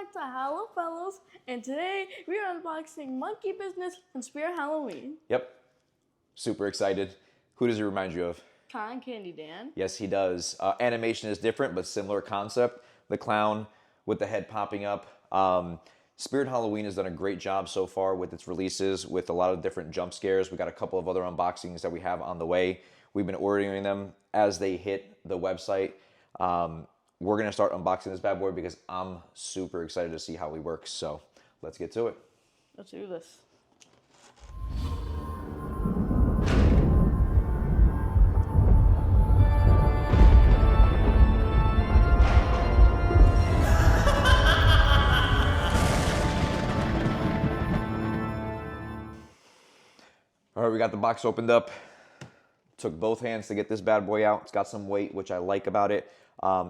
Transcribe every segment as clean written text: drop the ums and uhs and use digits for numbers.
back to Hallow Fellows, and today we are unboxing Monkey Business and Spirit Halloween. Yep, super excited. Who does it remind you of? Cotton Candy Dan. Yes, he does. Animation is different, but similar concept. The clown with the head popping up. Spirit Halloween has done a great job so far with its releases, with a lot of different jump scares. We got a couple of other unboxings that we have on the way. We've been ordering them as they hit the website. We're going to start unboxing this bad boy because I'm super excited to see how he works. So let's get to it. Let's do this. All right, we got the box opened up. Took both hands to get this bad boy out. It's got some weight, which I like about it.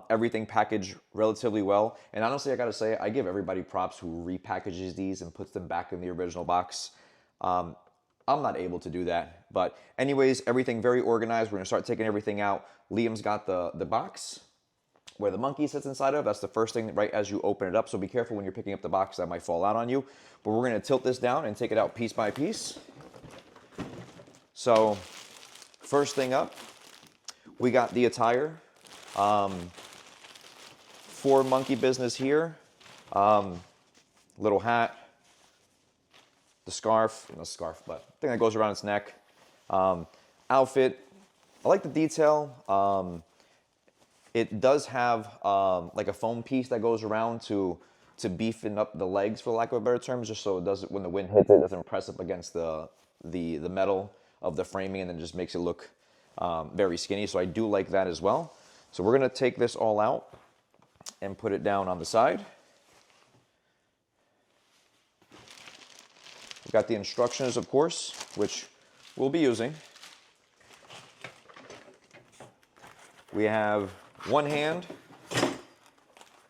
Everything packaged relatively well. And honestly, I gotta say, I give everybody props who repackages these and puts them back in the original box. I'm not able to do that. But anyways, everything very organized. We're gonna start taking everything out. Liam's got the box where the monkey sits inside of. That's the first thing right as you open it up. So be careful when you're picking up the box, that might fall out on you. But we're gonna tilt this down and take it out piece by piece. So first thing up, we got the attire. For Monkey Business here. Little hat, the scarf, not scarf, but thing that goes around its neck. Outfit, I like the detail. It does have like a foam piece that goes around to beefing up the legs, for lack of a better term, just so it doesn't, when the wind hits it, doesn't press up against the metal of the framing, and then just makes it look very skinny. So I do like that as well. So we're gonna take this all out and put it down on the side. We've got the instructions, of course, which we'll be using. We have one hand,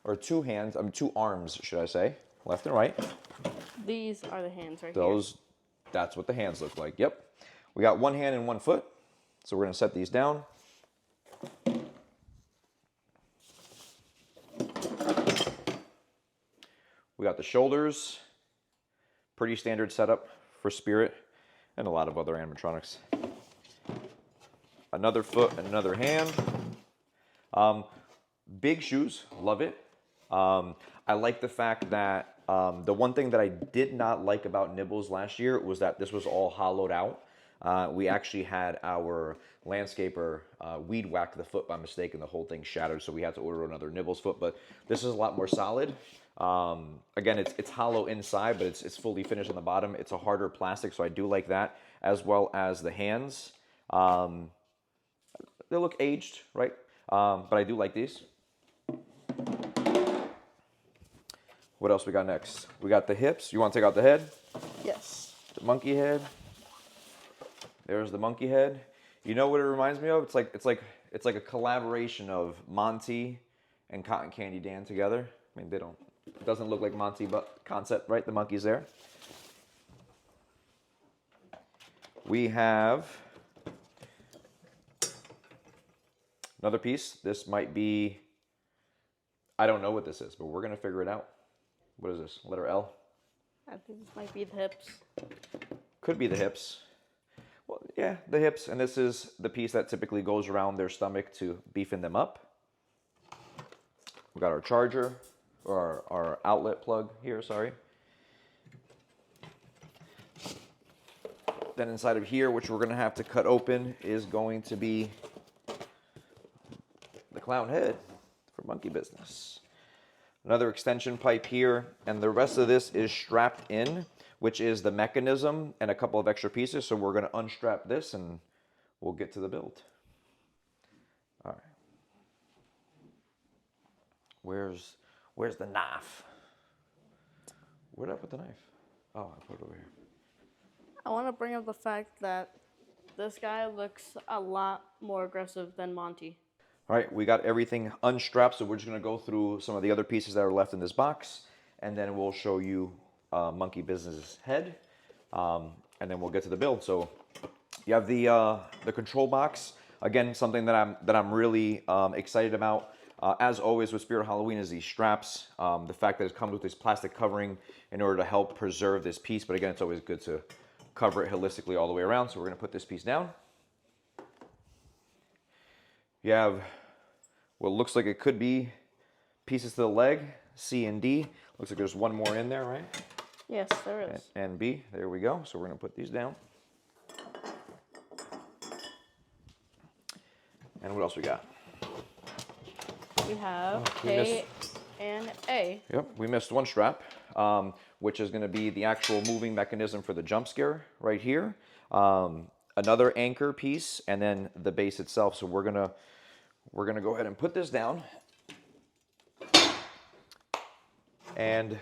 or two hands, two arms, should I say, left and right. These are the hands right Those, that's what the hands look like, yep. We got one hand and one foot, so we're gonna set these down. We got the shoulders, pretty standard setup for Spirit and a lot of other animatronics. Another foot and another hand. Big shoes, love it. I like the fact that the one thing that I did not like about Nibbles last year was that this was all hollowed out. We actually had our landscaper weed whack the foot by mistake, and the whole thing shattered, so we had to order another Nibbles foot, but this is a lot more solid. Again, it's hollow inside, but it's fully finished on the bottom. It's a harder plastic, so I do like that, as well as the hands. They look aged, right? But I do like these. What else we got next? We got the hips. You want to take out the head? Yes. The monkey head. There's the monkey head. You know what it reminds me of? It's like a collaboration of Monty and Cotton Candy Dan together. I mean, it doesn't look like Monty, but concept, right? The monkey's there. We have another piece. This might be, I don't know what this is, but we're gonna figure it out. What is this? Letter L? I think this might be the hips. Could be the hips. Well, yeah, the hips, and this is the piece that typically goes around their stomach to beefing them up. We got our charger, or our outlet plug here, sorry. Then inside of here, which we're gonna have to cut open, is going to be the clown head for Monkey Business. Another extension pipe here, and the rest of this is strapped in, which is the mechanism and a couple of extra pieces. So we're gonna unstrap this and we'll get to the build. All right. Where's the knife? Where'd I put the knife? Oh, I put it over here. I want to bring up the fact that this guy looks a lot more aggressive than Monty. All right, we got everything unstrapped, so we're just gonna go through some of the other pieces that are left in this box, and then we'll show you Monkey Business's head, and then we'll get to the build. So you have the control box. Again, something that I'm really excited about. As always with Spirit Halloween is these straps. The fact that it comes with this plastic covering in order to help preserve this piece. But again, it's always good to cover it holistically all the way around. So we're going to put this piece down. You have what looks like it could be pieces to the leg, C and D. Looks like there's one more in there, right? Yes, there is. And B, there we go. So we're going to put these down. And what else we got? We have we A and A. Yep, we missed one strap, which is going to be the actual moving mechanism for the jump scare right here. Another anchor piece, and then the base itself. So we're gonna go ahead and put this down. And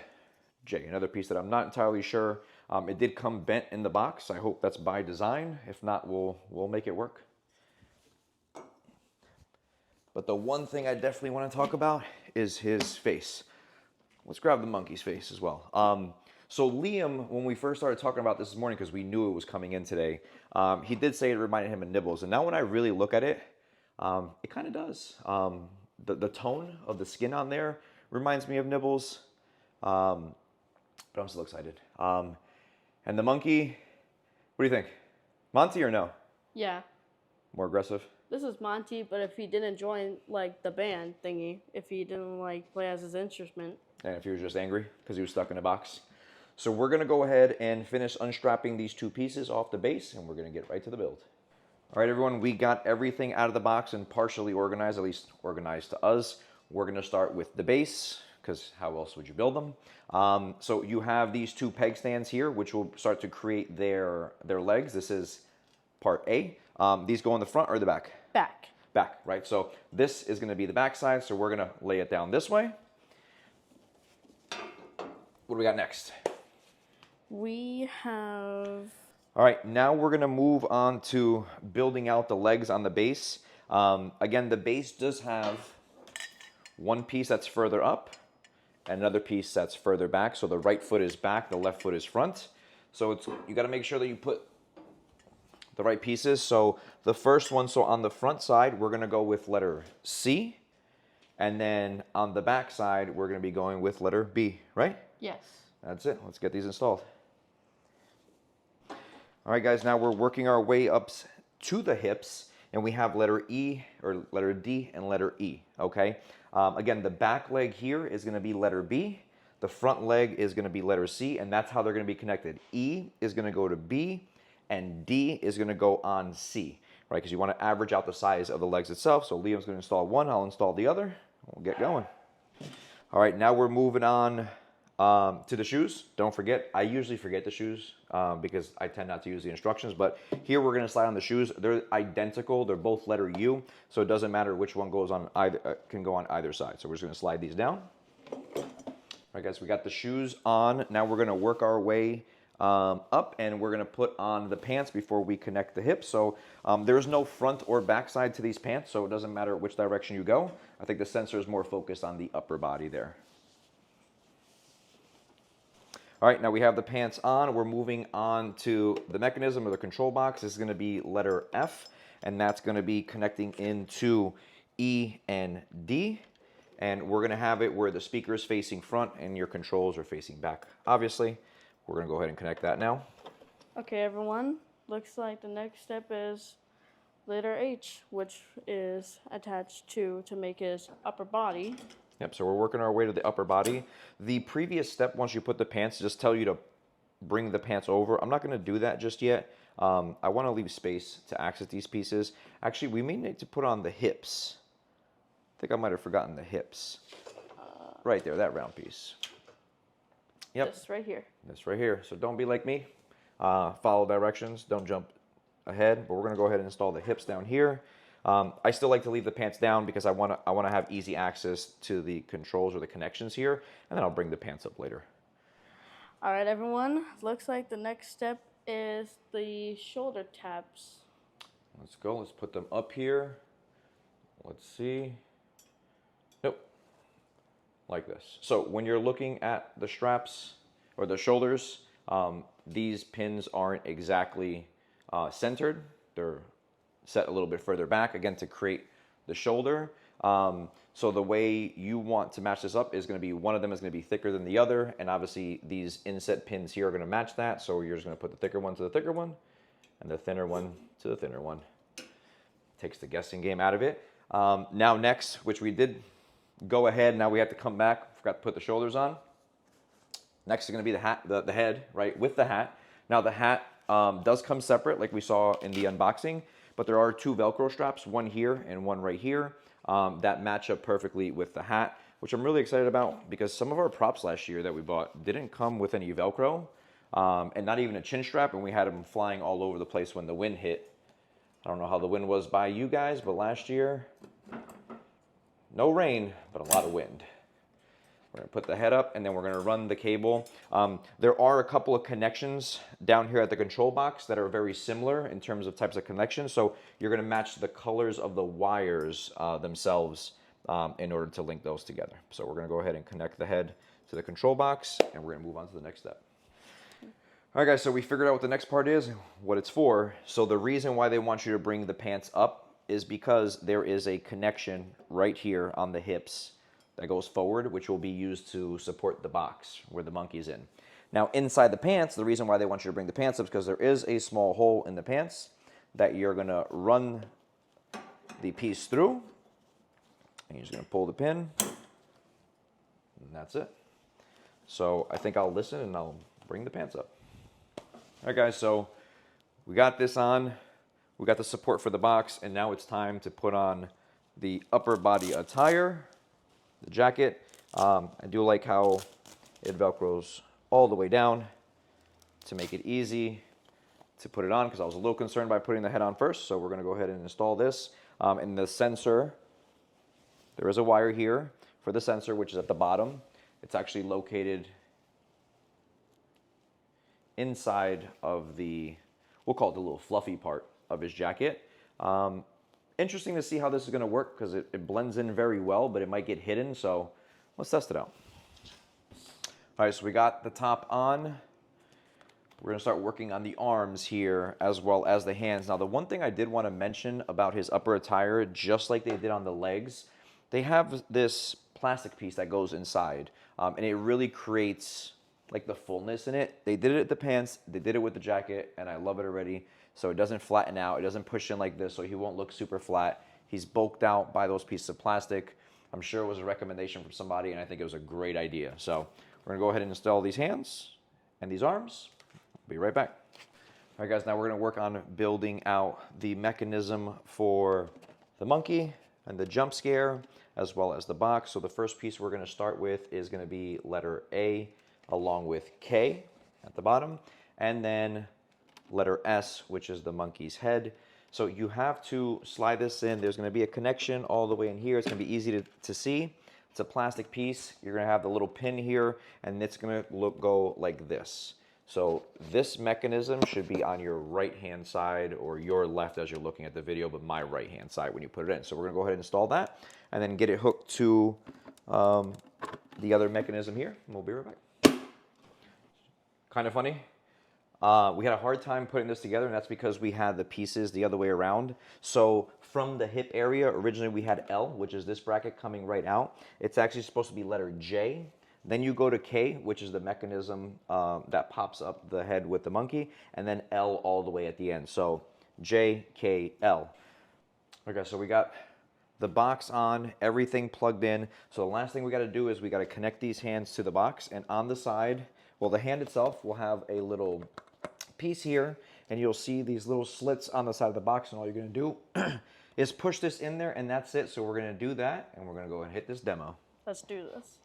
J, another piece that I'm not entirely sure. It did come bent in the box. I hope that's by design. If not, we'll make it work. But the one thing I definitely want to talk about is his face. Let's grab the monkey's face as well. So Liam, when we first started talking about this morning, because we knew it was coming in today, he did say it reminded him of Nibbles. And now when I really look at it, it kind of does. The tone of the skin on there reminds me of Nibbles. But I'm still excited. And the monkey, what do you think? Monty or no? Yeah. More aggressive? This is Monty, but if he didn't join like the band thingy, if he didn't like play as his instrument. And if he was just angry because he was stuck in a box. So we're going to go ahead and finish unstrapping these two pieces off the base, and we're going to get right to the build. All right, everyone, we got everything out of the box and partially organized, at least organized to us. We're going to start with the base, because how else would you build them? So you have these two peg stands here, which will start to create their legs. This is part A. These go in the front or the back? Back. Back, right? So this is going to be the back side, so we're going to lay it down this way. What do we got next? We have... All right, now we're going to move on to building out the legs on the base. Again, the base does have one piece that's further up and another piece that's further back. So the right foot is back, the left foot is front. So you got to make sure that you put the right pieces. So the first one, so on the front side, we're going to go with letter C. And then on the back side, we're going to be going with letter B, right? Yes. That's it. Let's get these installed. All right, guys, now we're working our way up to the hips, and we have letter E, or letter D, and letter E, okay? Again, the back leg here is going to be letter B. The front leg is going to be letter C, and that's how they're going to be connected. E is going to go to B, and D is going to go on C, right? Because you want to average out the size of the legs itself. So Liam's going to install one, I'll install the other. We'll get going. All right, now we're moving on to the shoes. Don't forget, I usually forget the shoes because I tend not to use the instructions, but here we're going to slide on the shoes. They're identical. They're both letter U, so it doesn't matter which one goes on either, can go on either side. So we're just going to slide these down. All right, guys, we got the shoes on. Now we're going to work our way up, and we're going to put on the pants before we connect the hips. So there's no front or back side to these pants, so it doesn't matter which direction you go. I think the sensor is more focused on the upper body there. All right, now we have the pants on. We're moving on to the mechanism or the control box. This is going to be letter F, and that's going to be connecting into E and D. And we're going to have it where the speaker is facing front and your controls are facing back. Obviously, we're going to go ahead and connect that now. Okay, everyone. Looks like the next step is letter H, which is attached to make his upper body. Yep, so we're working our way to the upper body. The previous step, once you put the pants, just tell you to bring the pants over. I'm not going to do that just yet. I want to leave space to access these pieces. Actually, we may need to put on the hips. I think I might have forgotten the hips. Right there, that round piece. Yep. This right here. This right here. So don't be like me. Follow directions. Don't jump ahead. But we're going to go ahead and install the hips down here. I still like to leave the pants down because I want to have easy access to the controls or the connections here, and then I'll bring the pants up later. All right, everyone. Looks like the next step is the shoulder tabs. Let's go. Let's put them up here. Let's see. Nope. Like this. So when you're looking at the straps or the shoulders, these pins aren't exactly centered. They're set a little bit further back, again, to create the shoulder. So the way you want to match this up is going to be one of them is going to be thicker than the other, and obviously these inset pins here are going to match that. So you're just going to put the thicker one to the thicker one, and the thinner one to the thinner one. Takes the guessing game out of it. Now next, which we did go ahead, now we have to come back. Forgot to put the shoulders on. Next is going to be the hat, the head, right, with the hat. Now the hat does come separate, like we saw in the unboxing, but there are two Velcro straps, one here and one right here, that match up perfectly with the hat, which I'm really excited about because some of our props last year that we bought didn't come with any Velcro, and not even a chin strap, and we had them flying all over the place when the wind hit. I don't know how the wind was by you guys, but last year, no rain, but a lot of wind. We're going to put the head up, and then we're going to run the cable. There are a couple of connections down here at the control box that are very similar in terms of types of connections. So you're going to match the colors of the wires themselves in order to link those together. So we're going to go ahead and connect the head to the control box, and we're going to move on to the next step. All right, guys, so we figured out what the next part is, what it's for. So the reason why they want you to bring the pants up is because there is a connection right here on the hips that goes forward, which will be used to support the box where the monkey's in. Now, inside the pants, the reason why they want you to bring the pants up is because there is a small hole in the pants that you're going to run the piece through. And you're just going to pull the pin, and that's it. So I think I'll listen and I'll bring the pants up. All right, guys, so we got this on. We got the support for the box, and now it's time to put on the upper body attire, the jacket. I do like how it Velcros all the way down to make it easy to put it on, because I was a little concerned by putting the head on first. So we're going to go ahead and install this. And the sensor, there is a wire here for the sensor, which is at the bottom. It's actually located inside of the, we'll call it the little fluffy part of his jacket. Interesting to see how this is going to work, because it blends in very well, but it might get hidden. So let's test it out. All right, so we got the top on. We're going to start working on the arms here as well as the hands. Now, the one thing I did want to mention about his upper attire, just like they did on the legs, they have this plastic piece that goes inside, and it really creates like the fullness in it. They did it at the pants, they did it with the jacket, and I love it already. So it doesn't flatten out, it doesn't push in like this, so he won't look super flat. He's bulked out by those pieces of plastic. I'm sure it was a recommendation from somebody, and I think it was a great idea. So we're gonna go ahead and install these hands and these arms. Be right back. All right, guys, now we're gonna work on building out the mechanism for the monkey and the jump scare, as well as the box. So the first piece we're gonna start with is gonna be letter A, along with K at the bottom, and then letter S, which is the monkey's head. So you have to slide this in. There's going to be a connection all the way in here. It's going to be easy to see. It's a plastic piece. You're going to have the little pin here, and it's going to go like this. So this mechanism should be on your right-hand side, or your left as you're looking at the video, but my right-hand side when you put it in. So we're going to go ahead and install that, and then get it hooked to the other mechanism here, and we'll be right back. Kind of funny. We had a hard time putting this together, and that's because we had the pieces the other way around. So from the hip area, originally we had L, which is this bracket coming right out. It's actually supposed to be letter J. Then you go to K, which is the mechanism that pops up the head with the monkey, and then L all the way at the end. So J, K, L. Okay, so we got the box on, everything plugged in. So the last thing we got to do is we got to connect these hands to the box, and on the side, well, the hand itself will have a little piece here, and you'll see these little slits on the side of the box, and all you're going to do is push this in there, and that's it. So we're going to do that, and we're going to go and hit this demo. Let's do this.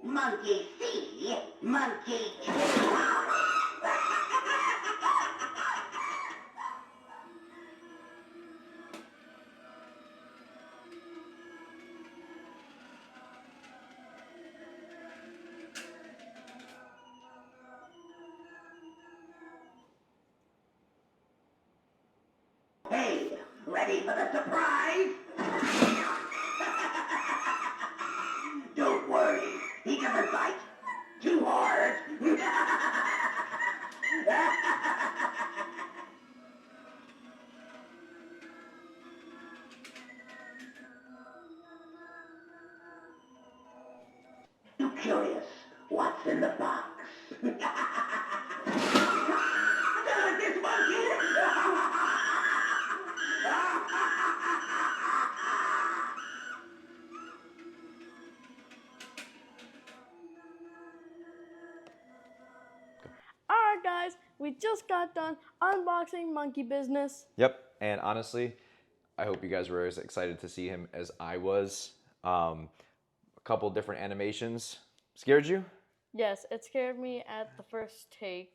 Monkey see, monkey do. Hey, ready for the surprise? Don't worry, he doesn't bite too hard. just got done unboxing Monkey Business. Yep, and honestly, I hope you guys were as excited to see him as I was. A couple different animations. Scared you? Yes, it scared me at the first take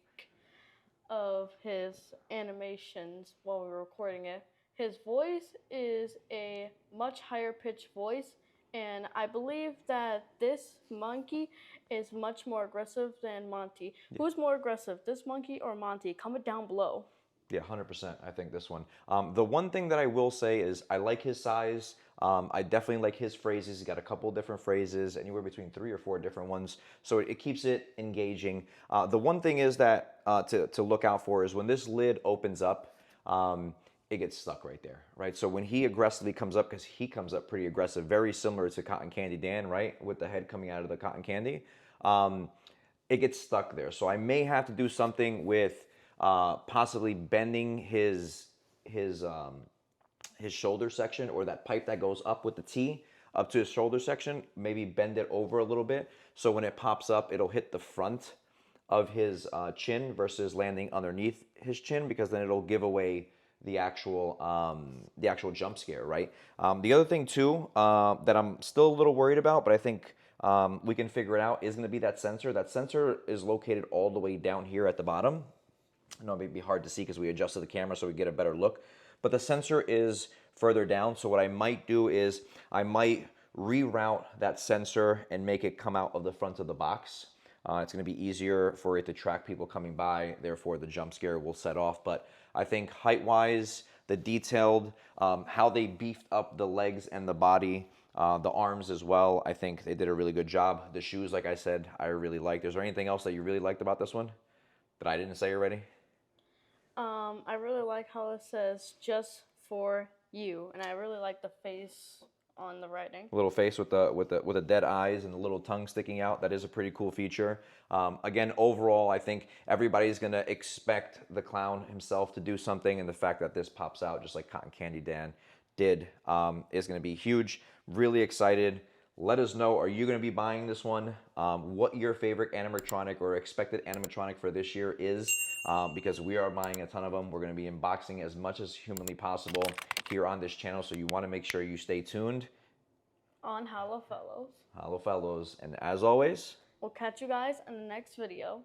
of his animations while we were recording it. His voice is a much higher pitched voice, and I believe that this monkey is much more aggressive than Monty. Yeah. Who's more aggressive, this monkey or Monty? Comment down below. Yeah, 100%. I think this one. The one thing that I will say is I like his size. I definitely like his phrases. He's got a couple different phrases, anywhere between 3 or 4 different ones. So it keeps it engaging. The one thing is that to look out for is when this lid opens up, it gets stuck right there, right? So when he aggressively comes up, because he comes up pretty aggressive, very similar to Cotton Candy Dan, right? With the head coming out of the cotton candy, it gets stuck there. So I may have to do something with possibly bending his shoulder section, or that pipe that goes up with the T up to his shoulder section, maybe bend it over a little bit so when it pops up it'll hit the front of his chin versus landing underneath his chin, because then it'll give away the actual jump scare, right? The other thing too that I'm still a little worried about, but I think we can figure it out, is going to be that sensor. That sensor is located all the way down here at the bottom. I know it may be hard to see because we adjusted the camera so we get a better look, but the sensor is further down. So what I might do is I might reroute that sensor and make it come out of the front of the box. It's going to be easier for it to track people coming by, therefore the jump scare will set off. But I think height-wise, the detailed, how they beefed up the legs and the body, the arms as well, I think they did a really good job. The shoes, like I said, I really liked. Is there anything else that you really liked about this one that I didn't say already? I really like how it says "just for you," and I really like the face on the writing. A little face with the dead eyes and the little tongue sticking out. That is a pretty cool feature. Again, overall, I think everybody's gonna expect the clown himself to do something, and the fact that this pops out just like Cotton Candy Dan did is gonna be huge. Really excited. Let us know, are you going to be buying this one? What your favorite animatronic or expected animatronic for this year is, because we are buying a ton of them. We're going to be unboxing as much as humanly possible here on this channel, so you want to make sure you stay tuned. On Hallow Fellows. Hallow Fellows. And as always, we'll catch you guys in the next video.